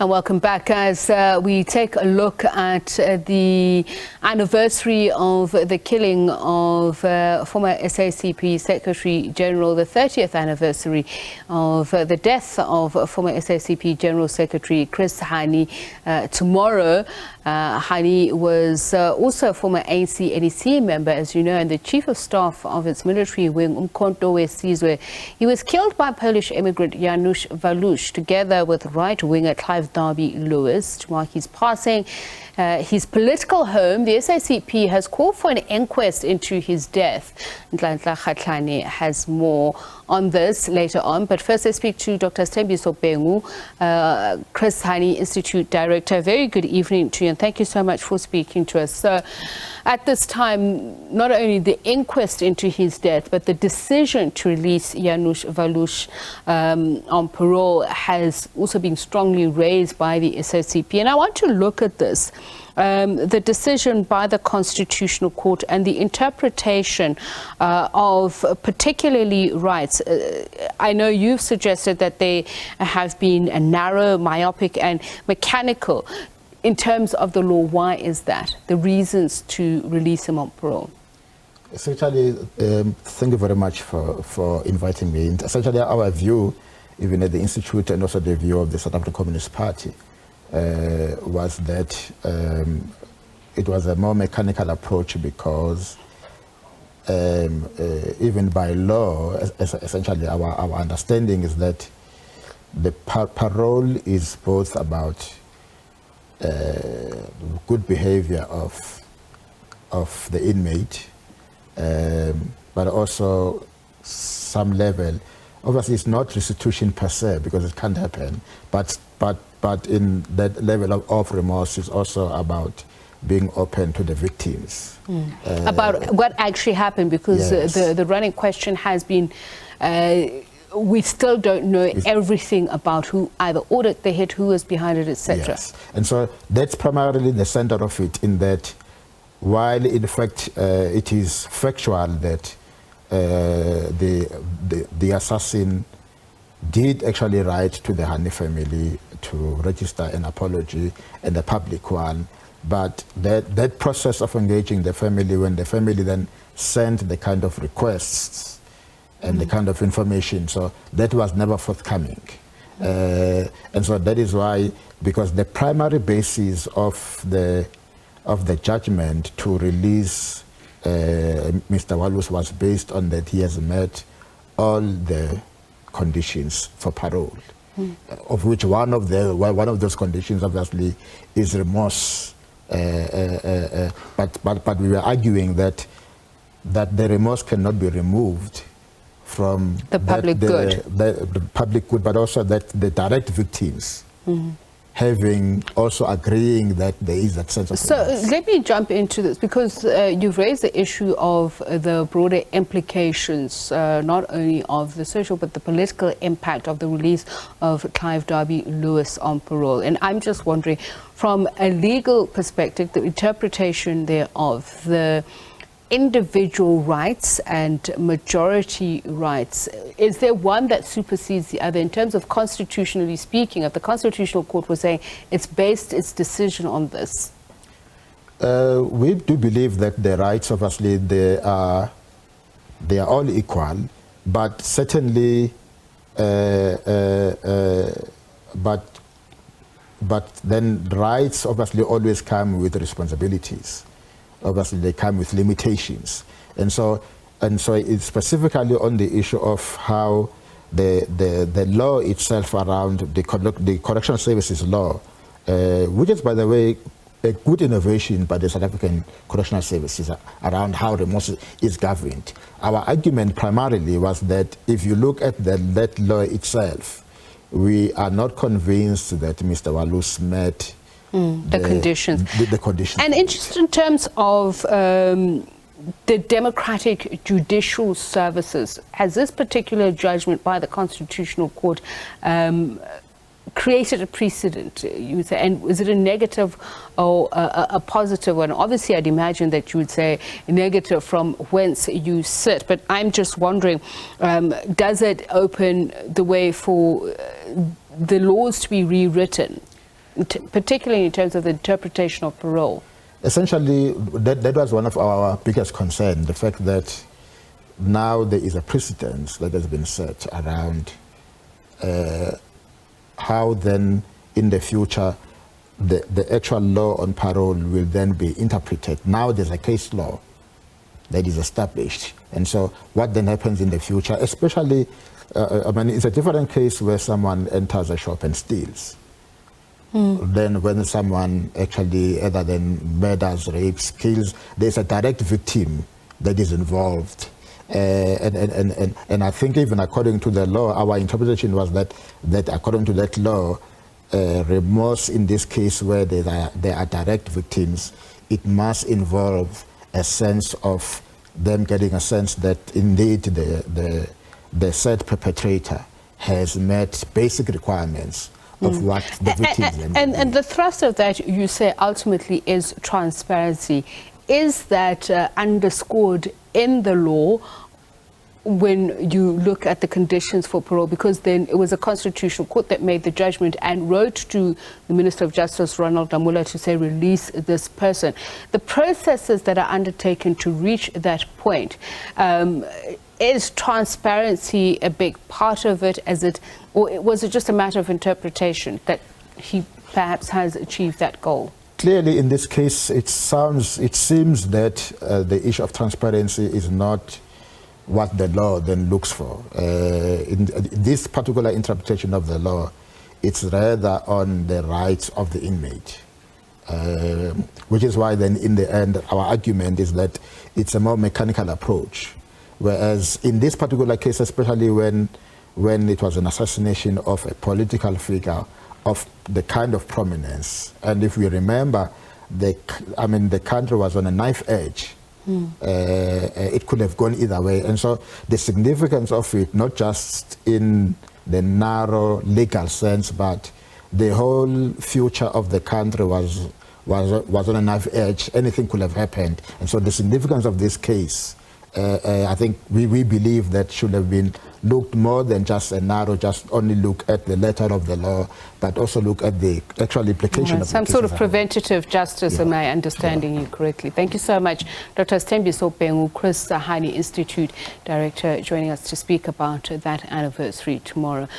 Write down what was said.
And welcome back as we take a look at the anniversary of the killing of former SACP Secretary General, the 30th anniversary of the death of former SACP General Secretary Chris Hani tomorrow. Hani was also a former ANC NEC member, as you know, and the Chief of Staff of its military wing, Umkhonto Sizwe. He was killed by Polish immigrant Janusz Walus, together with right-winger Clive Derby-Lewis. To mark his passing, his political home, the SACP, has called for an inquest into his death. Nhlanhla Kgatlana has more on this later on. But first, I speak to Dr. Sthembiso Bhengu, Chris Hani Institute Director. Very good evening to you, and thank you so much for speaking to us. So, at this time, not only the inquest into his death, but the decision to release Janusz Walus on parole has also been strongly raised by the SACP. And I want to look at this. The decision by the Constitutional Court and the interpretation of particularly rights. I know you've suggested that they have been narrow, myopic and mechanical in terms of the law. Why is that? The reasons to release him on parole? Essentially, thank you very much for inviting me. Essentially, our view, even at the Institute and also the view of the South African Communist Party, was that it was a more mechanical approach because even by law, essentially our understanding is that the parole is both about good behavior of the inmate, but also some level. Obviously, it's not restitution per se because it can't happen, but in that level of remorse is also about being open to the victims. About what actually happened, because yes. the running question has been, we still don't know everything about who either ordered the hit, who was behind it, etc. Yes, and so that's primarily the center of it, in that while in fact it is factual that the assassin did actually write to the Hani family to register an apology, and a public one, but that process of engaging the family, when the family then sent the kind of requests and the kind of information, so that was never forthcoming. And so that is why, because the primary basis of the judgment to release Mr. Walus was based on that he has met all the conditions for parole, of which one of those conditions obviously is remorse. But we were arguing that the remorse cannot be removed from the public good, the public good, but also that the direct victims having also agreeing that there is that sense of remorse. So let me jump into this, because you've raised the issue of the broader implications, not only of the social but the political impact of the release of Clive Derby-Lewis on parole. And I'm just wondering, from a legal perspective, the interpretation thereof, the individual rights and majority rights, is there one that supersedes the other in terms of constitutionally speaking? If the Constitutional Court was saying it's based its decision on this, we do believe that the rights, obviously, they are all equal, but certainly, but then rights obviously always come with responsibilities. Obviously, they come with limitations, and so it's specifically on the issue of how the law itself around the correctional services law, which is, by the way, a good innovation by the South African correctional services around how remorse is governed. Our argument primarily was that if you look at that law itself, we are not convinced that Mr. Walus met the conditions. And interested in terms of the democratic judicial services, has this particular judgment by the Constitutional Court created a precedent, you would say, and is it a negative or a positive one? Obviously, I'd imagine that you would say negative from whence you sit, but I'm just wondering, does it open the way for the laws to be rewritten particularly in terms of the interpretation of parole? Essentially, that was one of our biggest concerns, the fact that now there is a precedent that has been set around how then in the future the actual law on parole will then be interpreted. Now there's a case law that is established. And so what then happens in the future, especially, I mean, it's a different case where someone enters a shop and steals. Then when someone actually either then murders, rapes, kills, there's a direct victim that is involved. And I think even according to the law, our interpretation was that according to that law, remorse in this case where there are direct victims, it must involve a sense of them getting a sense that indeed the said perpetrator has met basic requirements of what the victims and the thrust of that, you say, ultimately is transparency. Is that underscored in the law when you look at the conditions for parole? Because then it was a constitutional court that made the judgment and wrote to the Minister of Justice, Ronald Damula, to say release this person. The processes that are undertaken to reach that point, is transparency a big part of it? Or was it just a matter of interpretation that he perhaps has achieved that goal? Clearly, in this case, it seems that the issue of transparency is not what the law then looks for. In this particular interpretation of the law, it's rather on the rights of the inmate, which is why then in the end, our argument is that it's a more mechanical approach. Whereas in this particular case, especially when it was an assassination of a political figure of the kind of prominence, and if we remember, the country was on a knife edge. It could have gone either way. And so the significance of it, not just in the narrow legal sense, but the whole future of the country was on a knife edge. Anything could have happened. And so the significance of this case, I think we believe that should have been looked more than just a narrow, just only look at the letter of the law, but also look at the actual implication of some sort of preventative justice, am I understanding you correctly? Thank you so much, Dr. Sthembiso Bhengu, Hani Institute Director, joining us to speak about that anniversary tomorrow.